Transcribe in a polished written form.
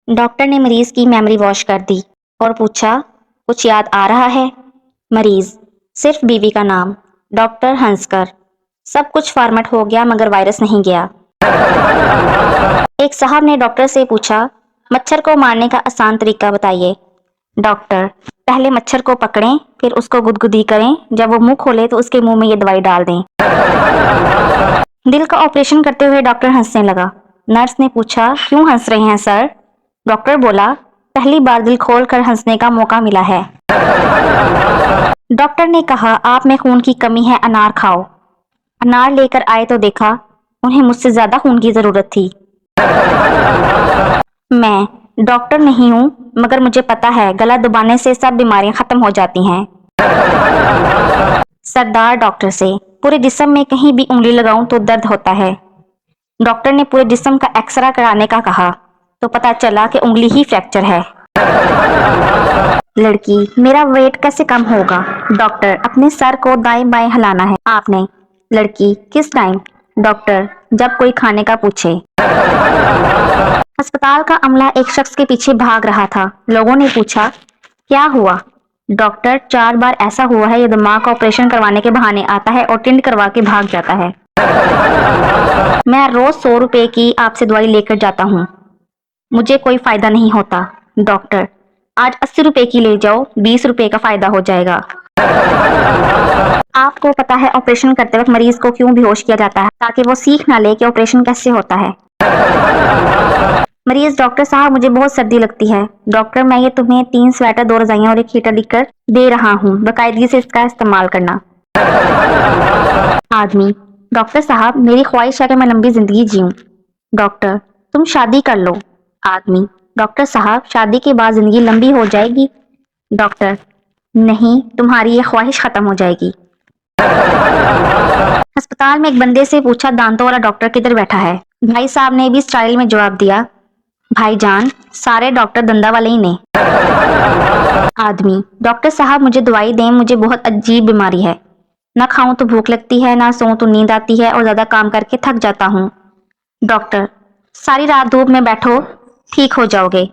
Doctor ने मरीज की मेमोरी वॉश कर दी और पूछा, कुछ याद आ रहा है? मरीज, सिर्फ बीवी का नाम। डॉक्टर हंसकर, सब कुछ फॉर्मेट हो गया मगर वायरस नहीं गया। एक साहब ने डॉक्टर से पूछा, मच्छर को मारने का आसान तरीका बताइए। डॉक्टर, पहले मच्छर को पकड़ें, फिर उसको गुदगुदी करें, जब वो मुंह खोले तो उसके मुंह में ये दवाई डाल दें। दिल का ऑपरेशन करते हुए डॉक्टर हंसने लगा। नर्स ने पूछा, क्यों हंस रहे हैं सर? डॉक्टर बोला, पहली बार दिल खोल कर हंसने का मौका मिला है। डॉक्टर ने कहा, आप में खून की कमी है, अनार खाओ। अनार लेकर आए तो देखा उन्हें मुझसे ज्यादा खून की जरूरत थी। मैं डॉक्टर नहीं हूँ मगर मुझे पता है गला दबाने से सब बीमारियां खत्म हो जाती हैं। सरदार डॉक्टर से, पूरे जिस्म में कहीं भी उंगली लगाऊं तो दर्द होता है। डॉक्टर ने पूरे जिस्म का एक्सरा कराने का कहा तो पता चला कि उंगली ही फ्रैक्चर है। लड़की, मेरा वेट कैसे कम होगा? डॉक्टर, अपने सर को दाएं बाएं हिलाना है आपने। लड़की, किस टाइम? डॉक्टर, जब कोई खाने का पूछे। अस्पताल का अमला एक शख्स के पीछे भाग रहा था। लोगों ने पूछा, क्या हुआ? डॉक्टर, 4 बार ऐसा हुआ है, ये दिमाग का ऑपरेशन करवाने के बहाने आता है और टिंड करवा के भाग जाता है। मैं रोज 100 रुपए की आपसे दवाई लेकर जाता हूँ, मुझे कोई फायदा नहीं होता। डॉक्टर, आज 80 रुपए की ले जाओ, 20 रुपए का फायदा हो जाएगा। आपको पता है ऑपरेशन करते वक्त मरीज को क्यों बेहोश किया जाता है? ताकि वो सीख ना ले कि ऑपरेशन कैसे होता है। मरीज, डॉक्टर साहब मुझे बहुत सर्दी लगती है। डॉक्टर, मैं ये तुम्हें 3 स्वेटर, 2 रजाइयां और 1 हीटर लिखकर दे रहा हूँ, बाकायदगी से इसका इस्तेमाल करना। आदमी, डॉक्टर साहब मेरी ख्वाहिश है कि मैं लंबी जिंदगी जीऊं। डॉक्टर, तुम शादी कर लो। आदमी, डॉक्टर साहब शादी के बाद जिंदगी लंबी हो जाएगी। डॉक्टर, नहीं, तुम्हारी ये ख्वाहिश खत्म हो जाएगी। अस्पताल में एक बंदे से पूछा, दांतों वाला डॉक्टर किधर बैठा है? भाई साहब ने भी स्टाइल में जवाब दिया, भाईजान, सारे डॉक्टर दंदा वाले ही ने। आदमी, डॉक्टर साहब मुझे दवाई दें, मुझे बहुत अजीब बीमारी है, ना खाऊं तो भूख लगती है, ना सोऊं तो नींद आती है और ज्यादा काम करके थक जाता हूँ। डॉक्टर, सारी रात धूप में बैठो, ठीक हो जाओगे।